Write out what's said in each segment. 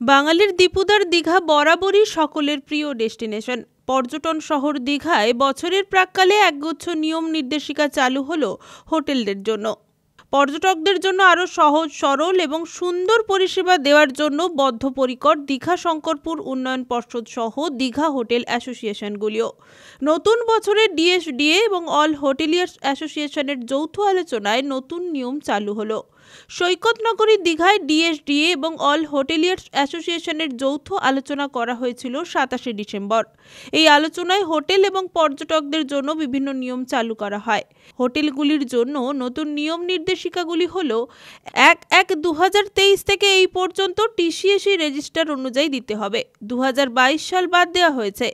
বাঙালির দীপুদার দীঘা বরাবরই সকলের প্রিয় ডেস্টিনেশন। পর্যটন শহর দীঘায় বছরের প্রাক্কালে একগুচ্ছ নিয়ম নির্দেশিকা চালু হলো হোটেলদের জন্য। পর্যটকদের জন্য আরও সহজ, সরল এবং সুন্দর পরিষেবা দেওয়ার জন্য বদ্ধপরিকর দীঘা শঙ্করপুর উন্নয়ন পর্ষদ সহ দীঘা হোটেল অ্যাসোসিয়েশনগুলিও। নতুন বছরে ডিএসডিএ এবং অল হোটেলিয়ার্স অ্যাসোসিয়েশনের যৌথ আলোচনায় নতুন নিয়ম চালু হলো। সৈকত নগরী দীঘায় ডিএসডিএ এবং অল হোটেলিয়ার্স অ্যাসোসিয়েশনের যৌথ আলোচনা করা হয়েছিল 27শে ডিসেম্বর। এই আলোচনায় হোটেল এবং পর্যটকদের জন্য বিভিন্ন নিয়ম চালু করা হয়। হোটেলগুলির জন্য নতুন নিয়ম নির্দেশিকাগুলি হল 1/1/2023 থেকে এই পর্যন্ত টিসিএসি রেজিস্টার অনুযায়ী দিতে হবে। 2022 সাল বাদ দেওয়া হয়েছে।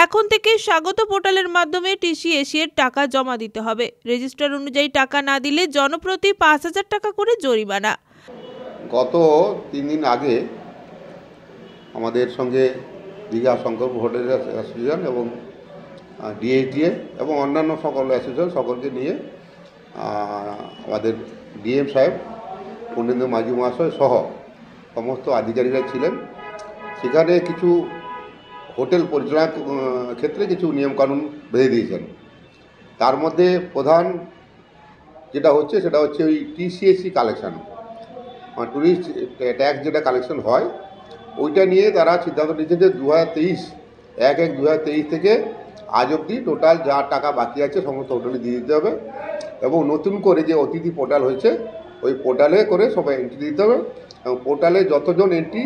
এখন থেকে স্বাগত পোর্টালের মাধ্যমে টিসিএসি এর টাকা জমা দিতে হবে। রেজিস্টার অনুযায়ী টাকা না দিলে জনপ্রতি 5000 টাকা করে জরিমানা। গত 3 দিন আগে আমাদের সঙ্গে দীঘা শঙ্করপুর হোটেল অ্যাসোসিয়েশন এবং ডিএসডিএ এবং অন্যান্য সকল অ্যাসোসিয়েশন সকলকে নিয়ে আমাদের ডিএম সাহেব পূর্ণেন্দু মাঝি মহাশয় সহ সমস্ত আধিকারিকরা ছিলেন। সেখানে কিছু হোটেল পরিচালনার ক্ষেত্রে কিছু নিয়মকানুন বেঁধে দিয়েছেন। তার মধ্যে প্রধান যেটা হচ্ছে সেটা হচ্ছে ওই টিসিএসি কালেকশন, ট্যুরিস্ট ট্যাক্স যেটা কালেকশন হয় ওইটা নিয়ে তারা সিদ্ধান্ত নিয়েছেন যে 1/1/2023 থেকে আজ অবধি টোটাল যা টাকা বাকি আছে সমস্ত হোটেলে দিয়ে দিতে হবে এবং নতুন করে যে অতিথি পোর্টাল হয়েছে ওই পোর্টালে করে সবাই এন্ট্রি দিতে হবে এবং পোর্টালে যতজন এন্ট্রি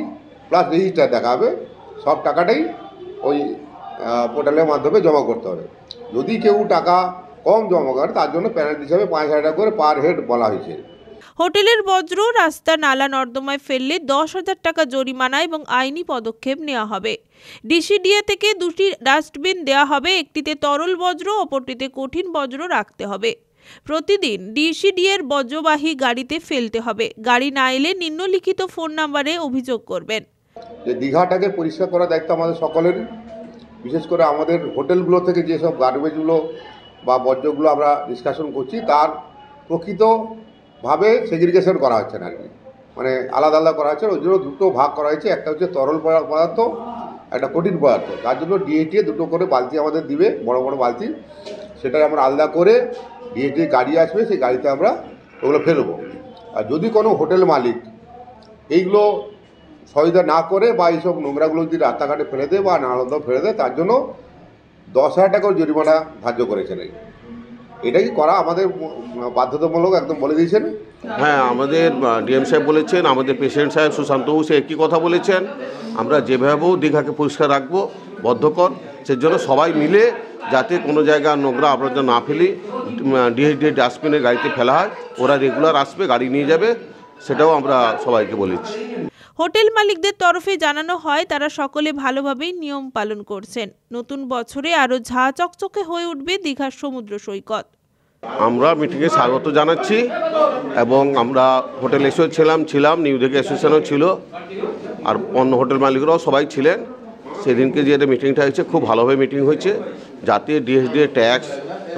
প্লাস রেজিস্টার দেখা হবে সব টাকাটাই ওই পোর্টালের মাধ্যমে জমা করতে হবে। যদি কেউ টাকা কম জমা করে তার জন্য পেনাল্টি হিসাবে 5000 টাকা করে পার হেড বলা হয়েছে। হোটেলের বজ্র রাস্তা নালা নর্দমায় ফেললে 10,000 টাকা জরিমানা এবং আইনি পদক্ষেপ নেওয়া হবে। ডিসিডিএ থেকে 2টি ডাস্টবিন দেওয়া হবে, একটিতে তরল বজ্র, অপরটিতে কঠিন বজ্র রাখতে হবে। প্রতিদিন ডিসিডিএর বজ্রবাহী গাড়িতে ফেলতে হবে। গাড়ি না এলে নিম্নলিখিত ফোন নাম্বারে অভিযোগ করবেন। যে দীঘাটাকে পরিষ্কার করার দায়িত্ব আমাদের সকলের, বিশেষ করে আমাদের হোটেলগুলো থেকে যেসব গার্বেজগুলো বা বর্জ্যগুলো আমরা ডিসকাশন করছি তার প্রকৃতভাবে সেগ্রিগেশন করা হচ্ছে না, মানে আলাদা আলাদা করা হচ্ছে। ওই জন্য দুটো ভাগ করা হয়েছে, একটা হচ্ছে তরল পদার্থ, একটা কঠিন পদার্থ। তার জন্য ডিএসডিএ দুটো করে বালতি আমাদের দিবে, বড় বড় বালতি, সেটা আমরা আলাদা করে ডিএসডিএ গাড়ি আসবে, সেই গাড়িতে আমরা ওগুলো ফেলবো। আর যদি কোনো হোটেল মালিক এইগুলো সহযোগিতা না করে বা এইসব নোংরাগুলো যদি রাস্তাঘাটে ফেলে দেয় বা নালন্দাও ফেলে দেয় তার জন্য 10,000 টাকার জরিমানা ধার্য করেছেন। এটা কি করা আমাদের বাধ্যতামূলক একদম বলে দিয়েছেন। হ্যাঁ, আমাদের ডিএম সাহেব বলেছেন, আমাদের প্রেসিডেন্ট সাহেব সুশান্ত সে একই কথা বলেছেন। আমরা যেভাবেও দীঘাকে পরিষ্কার রাখবো বদ্ধকর, সেজন্য সবাই মিলে যাতে কোনো জায়গায় নোংরা আবর্জনা না ফেলি ডিএসডি ডাস্টবিনের গাড়িতে ফেলা হয়। ওরা রেগুলার আসবে, গাড়ি নিয়ে যাবে, সেটাও আমরা সবাইকে বলেছি। হোটেল মালিকদের তরফে জানানো হয় তারা সকলে ভালোভাবেই নিয়ম পালন করছেন। নতুন বছরে আরও ঝা চকচকে হয়ে উঠবে দীঘার সমুদ্র সৈকত। আমরা মিটিংয়ে স্বাগত জানাচ্ছি এবং আমরা হোটেল ছিলাম নিউ দীঘা অ্যাসোসিয়েশনও ছিল, আর অন্য হোটেল মালিকরাও সবাই ছিলেন। সেদিনকে যে মিটিংটা হয়েছে খুব ভালোভাবে মিটিং হয়েছে, যাতে ডিএসডিএ ট্যাক্স,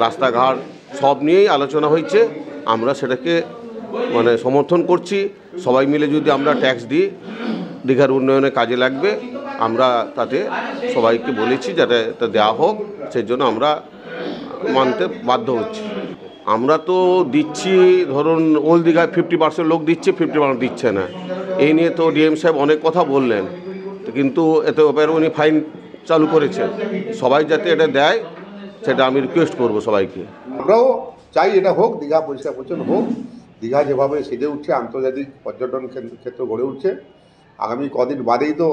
রাস্তাঘাট সব নিয়েই আলোচনা হয়েছে। আমরা সেটাকে সমর্থন করছি। সবাই মিলে যদি আমরা ট্যাক্স দিই দীঘার উন্নয়নে কাজে লাগবে, আমরা তাতে সবাইকে বলেছি যাতে এটা দেওয়া হোক, সেই জন্য আমরা মানতে বাধ্য হচ্ছি। আমরা তো দিচ্ছি, ধরুন ওল্ড দীঘায় 50% লোক দিচ্ছে, 50% দিচ্ছে না। এই নিয়ে তো ডিএম সাহেব অনেক কথা বললেন, কিন্তু এতে ব্যাপারে উনি ফাইন চালু করেছেন। সবাই যাতে এটা দেয় সেটা আমি রিকোয়েস্ট করবো সবাইকে। আমরাও চাই এটা হোক, দীঘা পরিষ্কার পরিচ্ছন্ন হোক। দীঘা যেভাবে সেজে উঠছে, আন্তর্জাতিক পর্যটন ক্ষেত্র গড়ে উঠছে। আগামী কদিন বাদেই তো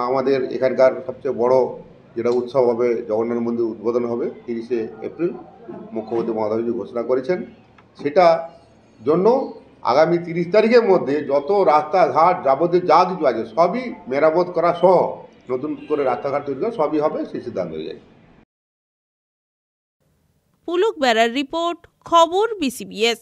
আমাদের এখানকার সবচেয়ে বড় যেটা উৎসব হবে, জগন্নাথ মন্দির উদ্বোধন হবে 30শে এপ্রিল, মুখ্যমন্ত্রী মমতাজি ঘোষণা করেছেন। সেটা জন্য আগামী 30 তারিখের মধ্যে যত রাস্তাঘাট যাবতীয় যা কিছু আছে সবই মেরামত করা সহ নতুন করে রাস্তাঘাট তৈরি করা সবই হবে, সেই সিদ্ধান্ত হয়ে যায়। পুলক বেড়ার রিপোর্ট, খবর BCBS।